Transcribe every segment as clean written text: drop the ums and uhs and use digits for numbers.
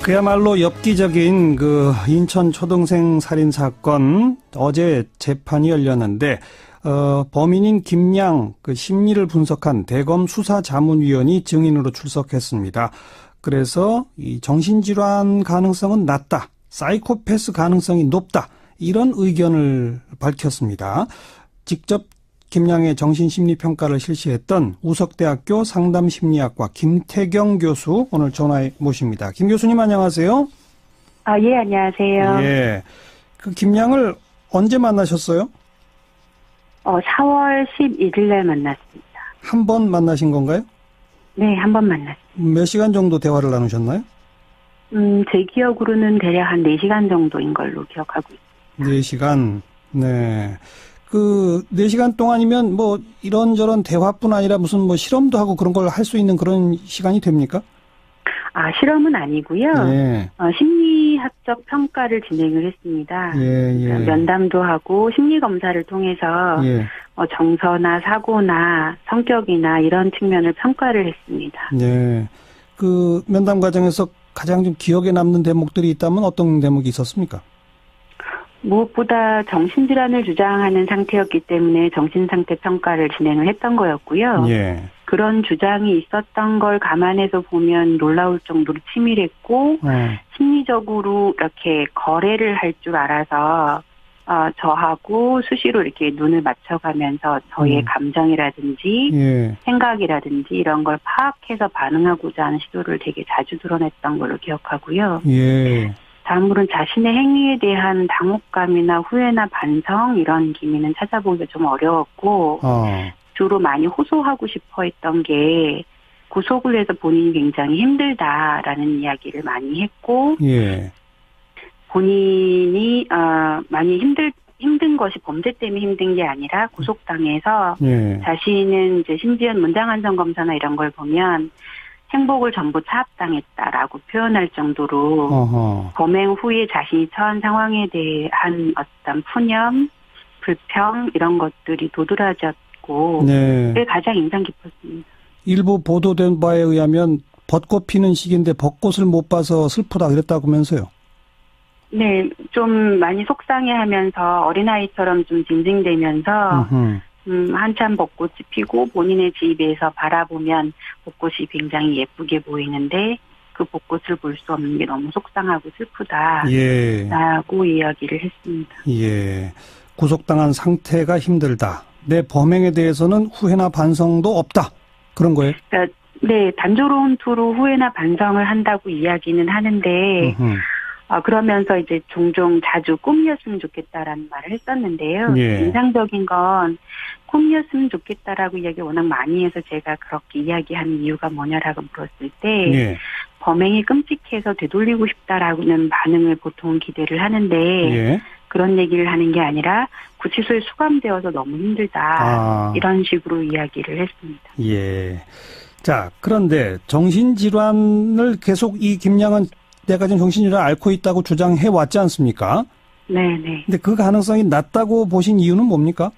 그야말로 엽기적인 그 인천 초등생 살인 사건 어제 재판이 열렸는데 범인인 김양 그 심리를 분석한 대검 수사자문위원이 증인으로 출석했습니다. 그래서 이 정신질환 가능성은 낮다, 사이코패스 가능성이 높다 이런 의견을 밝혔습니다. 직접 김양의 정신심리평가를 실시했던 우석대학교 상담심리학과 김태경 교수 오늘 전화에 모십니다. 김 교수님 안녕하세요. 예, 안녕하세요. 예. 그 김양을 언제 만나셨어요? 4월 11일 날 만났습니다. 한 번 만나신 건가요? 네, 한 번 만났습니다. 몇 시간 정도 대화를 나누셨나요? 제 기억으로는 대략 한 4시간 정도인 걸로 기억하고 있습니다. 4시간. 네. 그 4시간 동안이면 뭐 이런저런 대화뿐 아니라 무슨 뭐 실험도 하고 그런 걸 할 수 있는 그런 시간이 됩니까? 실험은 아니고요. 예. 심리학적 평가를 진행을 했습니다. 예. 면담도 하고 심리 검사를 통해서 예. 정서나 사고나 성격이나 이런 측면을 평가를 했습니다. 네. 그 면담 과정에서 가장 좀 기억에 남는 대목들이 있다면 어떤 대목이 있었습니까? 무엇보다 정신질환을 주장하는 상태였기 때문에 정신상태 평가를 진행을 했던 거였고요. 예. 그런 주장이 있었던 걸 감안해서 보면 놀라울 정도로 치밀했고 심리적으로 이렇게 거래를 할 줄 알아서 저하고 수시로 이렇게 눈을 맞춰가면서 저의 감정이라든지 예. 생각이라든지 이런 걸 파악해서 반응하고자 하는 시도를 되게 자주 드러냈던 걸로 기억하고요. 예. 다음으로는 자신의 행위에 대한 당혹감이나 후회나 반성 이런 기미는 찾아보기가 좀 어려웠고 주로 많이 호소하고 싶어 했던 게 구속을 해서 본인이 굉장히 힘들다라는 이야기를 많이 했고 예. 본인이 많이 힘든 것이 범죄 때문에 힘든 게 아니라 구속당해서 예. 자신은 이제 심지어 문장한정 검사나 이런 걸 보면 행복을 전부 차압당했다라고 표현할 정도로 범행 후에 자신이 처한 상황에 대한 어떤 푸념, 불평 이런 것들이 도드라졌고 네. 그게 가장 인상 깊었습니다. 일부 보도된 바에 의하면 벚꽃 피는 시기인데 벚꽃을 못 봐서 슬프다 그랬다면서요? 네, 좀 많이 속상해하면서 어린아이처럼 좀 징징대면서 한참 벚꽃이 피고 본인의 집에서 바라보면 벚꽃이 굉장히 예쁘게 보이는데 그 벚꽃을 볼 수 없는 게 너무 속상하고 슬프다라고 예. 이야기를 했습니다. 예. 구속당한 상태가 힘들다. 내 범행에 대해서는 후회나 반성도 없다. 그런 거예요? 그러니까 네, 단조로운 투로 후회나 반성을 한다고 이야기는 하는데 그러면서 이제 종종 자주 꿈이었으면 좋겠다라는 말을 했었는데요. 예. 인상적인 건 꿈이었으면 좋겠다라고 이야기 워낙 많이 해서 제가 그렇게 이야기하는 이유가 뭐냐라고 물었을 때 예. 범행이 끔찍해서 되돌리고 싶다라고는 반응을 보통 기대를 하는데 예. 그런 얘기를 하는 게 아니라 구치소에 수감되어서 너무 힘들다 이런 식으로 이야기를 했습니다. 예. 자, 그런데 정신질환을 계속 이 김양은 내가 지금 정신질환을 앓고 있다고 주장해 왔지 않습니까? 네네. 근데 그 가능성이 낮다고 보신 이유는 뭡니까?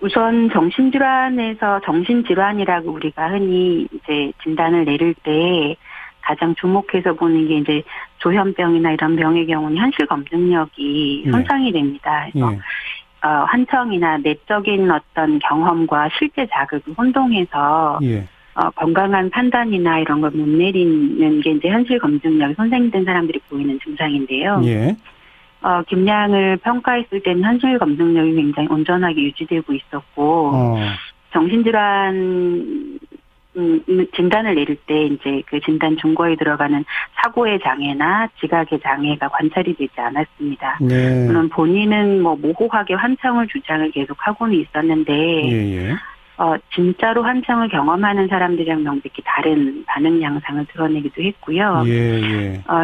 우선 정신질환에서 정신질환이라고 우리가 흔히 이제 진단을 내릴 때 가장 주목해서 보는 게 이제 조현병이나 이런 병의 경우는 현실 검증력이 손상이 됩니다. 그래서 환청이나 내적인 어떤 경험과 실제 자극을 혼동해서 건강한 판단이나 이런 걸 못 내리는 게 이제 현실 검증력이 손상된 사람들이 보이는 증상인데요. 예. 김양을 평가했을 때는 현실 검증력이 굉장히 온전하게 유지되고 있었고, 정신질환, 진단을 내릴 때 이제 그 진단 준거에 들어가는 사고의 장애나 지각의 장애가 관찰이 되지 않았습니다. 네. 물론 본인은 뭐 모호하게 환청을 주장을 계속 하고는 있었는데, 진짜로 환청을 경험하는 사람들이랑 명백히 다른 반응 양상을 드러내기도 했고요.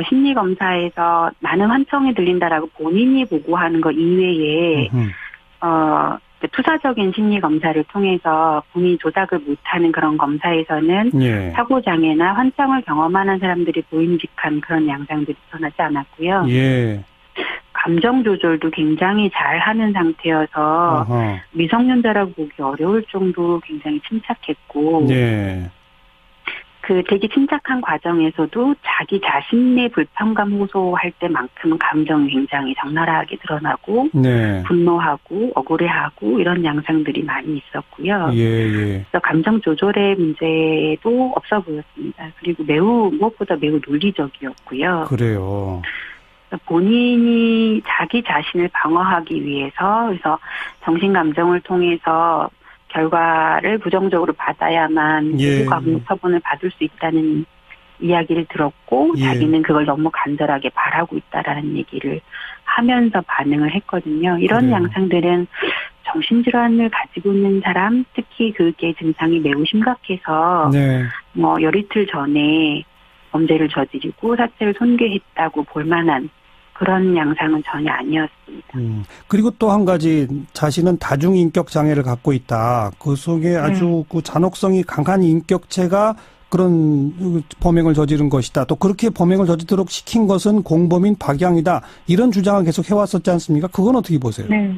심리검사에서 나는 환청이 들린다라고 본인이 보고하는 것 이외에, 투사적인 심리검사를 통해서 본인이 조작을 못하는 그런 검사에서는 사고장애나 환청을 경험하는 사람들이 보임직한 그런 양상들이 드러나지 않았고요. 감정 조절도 굉장히 잘하는 상태여서 미성년자라고 보기 어려울 정도로 굉장히 침착했고 그 되게 침착한 과정에서도 자기 자신의 불편감 호소할 때만큼은 감정이 굉장히 적나라하게 드러나고 네. 분노하고 억울해하고 이런 양상들이 많이 있었고요. 예. 그래서 감정 조절의 문제도 없어 보였습니다. 그리고 무엇보다 매우 논리적이었고요. 그래요. 본인이 자기 자신을 방어하기 위해서 그래서 정신감정을 통해서 결과를 부정적으로 받아야만 예. 후과금 처분을 받을 수 있다는 이야기를 들었고 예. 자기는 그걸 너무 간절하게 바라고 있다라는 얘기를 하면서 반응을 했거든요. 이런 그래요. 양상들은 정신질환을 가지고 있는 사람, 특히 그게 증상이 매우 심각해서 네. 뭐 열이틀 전에 범죄를 저지르고 사체를 손괴했다고 볼 만한 그런 양상은 전혀 아니었습니다. 그리고 또 한 가지 자신은 다중인격 장애를 갖고 있다. 그 속에 아주 그 잔혹성이 강한 인격체가 그런 범행을 저지른 것이다. 또 그렇게 범행을 저지르도록 시킨 것은 공범인 박양이다. 이런 주장을 계속 해왔었지 않습니까? 그건 어떻게 보세요? 네.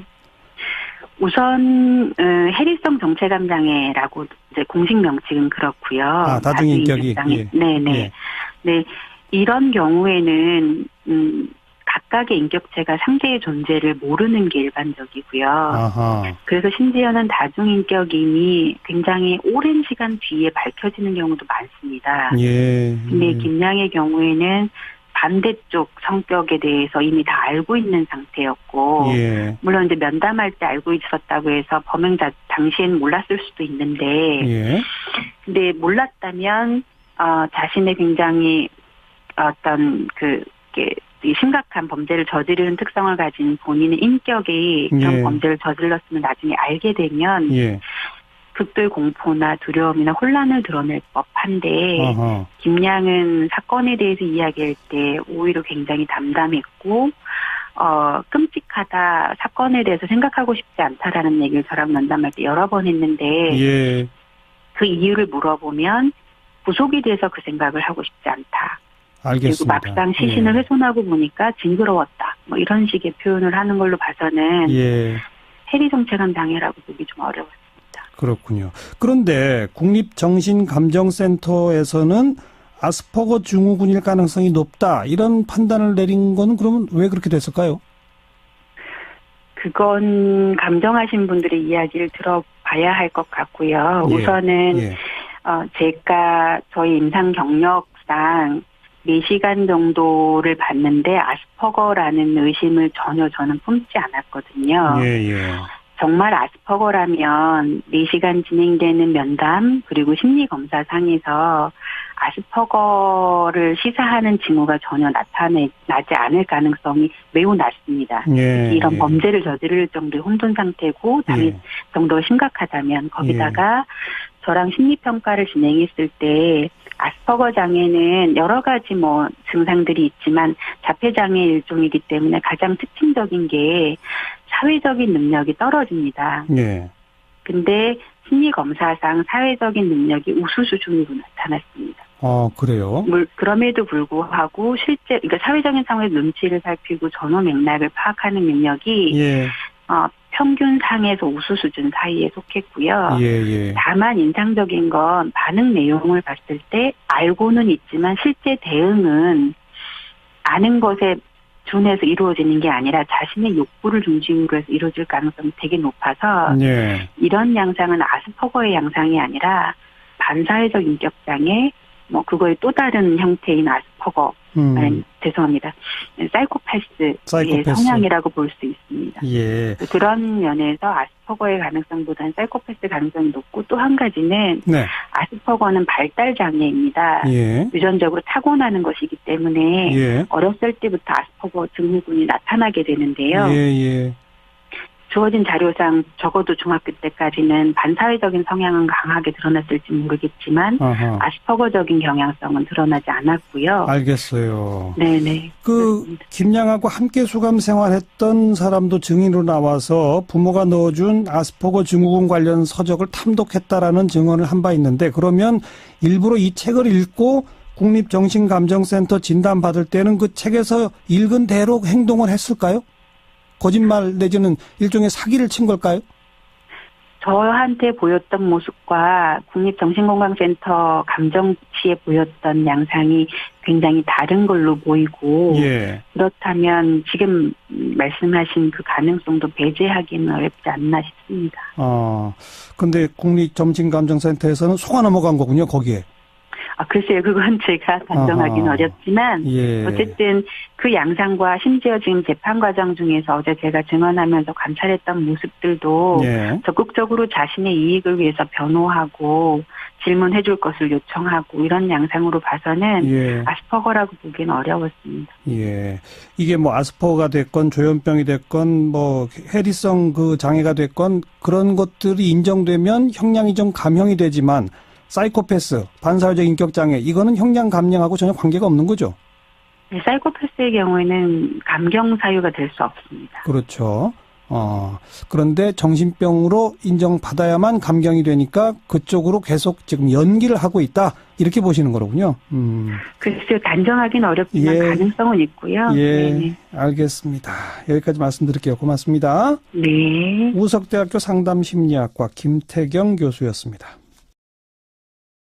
우선 해리성 정체감 장애라고 이제 공식 명칭은 그렇고요. 아, 다중인격이. 장애. 예. 네네. 예. 네. 이런 경우에는 각각의 인격체가 상대의 존재를 모르는 게 일반적이고요. 아하. 그래서 심지어는 다중인격임이 굉장히 오랜 시간 뒤에 밝혀지는 경우도 많습니다. 예. 근데 김양의 경우에는 반대쪽 성격에 대해서 이미 다 알고 있는 상태였고, 예. 물론 이제 면담할 때 알고 있었다고 해서 범행자 당시에는 몰랐을 수도 있는데, 예. 근데 몰랐다면 자신의 굉장히 어떤 이 심각한 범죄를 저지르는 특성을 가진 본인의 인격이 그런 예. 범죄를 저질렀으면 나중에 알게 되면 예. 극도의 공포나 두려움이나 혼란을 드러낼 법한데 아하. 김양은 사건에 대해서 이야기할 때 오히려 굉장히 담담했고 끔찍하다, 사건에 대해서 생각하고 싶지 않다라는 얘기를 저랑 면담할 때 여러 번 했는데 예. 그 이유를 물어보면 구속이 돼서 그 생각을 하고 싶지 않다. 알겠습니다. 그리고 막상 시신을 훼손하고 보니까 징그러웠다. 뭐 이런 식의 표현을 하는 걸로 봐서는 예. 해리정체감 장애라고 보기 좀 어려웠습니다. 그렇군요. 그런데 국립정신감정센터에서는 아스퍼거 증후군일 가능성이 높다. 이런 판단을 내린 건 그러면 왜 그렇게 됐을까요? 그건 감정하신 분들의 이야기를 들어봐야 할 것 같고요. 예. 우선은 예. 제가 저희 임상 경력상 4시간 정도를 봤는데 아스퍼거라는 의심을 전혀 저는 품지 않았거든요. 예. 정말 아스퍼거라면 4시간 진행되는 면담 그리고 심리검사상에서 아스퍼거를 시사하는 징후가 전혀 나지 않을 가능성이 매우 낮습니다. 예. 이런 범죄를 저지를 정도의 혼돈 상태고 장애 정도가 심각하다면 거기다가 저랑 심리평가를 진행했을 때 아스퍼거 장애는 여러 가지 증상들이 있지만 자폐장애 일종이기 때문에 가장 특징적인 게 사회적인 능력이 떨어집니다. 예. 근데 심리검사상 사회적인 능력이 우수 수준으로 나타났습니다. 그래요? 그럼에도 불구하고 그러니까 사회적인 상황의 눈치를 살피고 전후 맥락을 파악하는 능력이 예. 평균상에서 우수 수준 사이에 속했고요. 예. 다만 인상적인 건 반응 내용을 봤을 때 알고는 있지만 실제 대응은 아는 것에 준해서 이루어지는 게 아니라 자신의 욕구를 중심으로 해서 이루어질 가능성이 되게 높아서 예. 이런 양상은 아스퍼거의 양상이 아니라 반사회적 인격장애, 그거의 또 다른 형태인 아스퍼거, 죄송합니다. 사이코패스의 성향이라고 볼 수 있습니다. 예. 그런 면에서 아스퍼거의 가능성보다는 사이코패스 가능성이 높고 또 한 가지는 네. 아스퍼거는 발달 장애입니다. 예. 유전적으로 타고나는 것이기 때문에 예. 어렸을 때부터 아스퍼거 증후군이 나타나게 되는데요. 예. 주어진 자료상 적어도 중학교 때까지는 반사회적인 성향은 강하게 드러났을지 모르겠지만 아하. 아스퍼거적인 경향성은 드러나지 않았고요. 알겠어요. 네네. 김양하고 함께 수감 생활했던 사람도 증인으로 나와서 부모가 넣어준 아스퍼거 증후군 관련 서적을 탐독했다라는 증언을 한 바 있는데 그러면 일부러 이 책을 읽고 국립정신감정센터 진단받을 때는 그 책에서 읽은 대로 행동을 했을까요? 거짓말 내지는 일종의 사기를 친 걸까요? 저한테 보였던 모습과 국립정신건강센터 감정치에 보였던 양상이 굉장히 다른 걸로 보이고 예. 그렇다면 지금 말씀하신 그 가능성도 배제하기는 어렵지 않나 싶습니다. 근데 국립정신감정센터에서는 속아 넘어간 거군요, 거기에. 글쎄요. 그건 제가 단정하기는 어렵지만 예. 어쨌든 그 양상과 심지어 지금 재판 과정 중에서 어제 제가 증언하면서 관찰했던 모습들도 예. 적극적으로 자신의 이익을 위해서 변호하고 질문해 줄 것을 요청하고 이런 양상으로 봐서는 예. 아스퍼거라고 보기는 어려웠습니다. 예. 이게 뭐 아스퍼거가 됐건 조현병이 됐건 뭐 해리성 그 장애가 됐건 그런 것들이 인정되면 형량이 좀 감형이 되지만 사이코패스, 반사회적 인격장애 이거는 형량 감량하고 전혀 관계가 없는 거죠. 네, 사이코패스의 경우에는 감경 사유가 될 수 없습니다. 그렇죠. 그런데 정신병으로 인정받아야만 감경이 되니까 그쪽으로 계속 지금 연기를 하고 있다. 이렇게 보시는 거로군요. 글쎄요. 단정하기는 어렵지만 예. 가능성은 있고요. 예, 네. 알겠습니다. 여기까지 말씀드릴게요. 고맙습니다. 네. 우석대학교 상담심리학과 김태경 교수였습니다.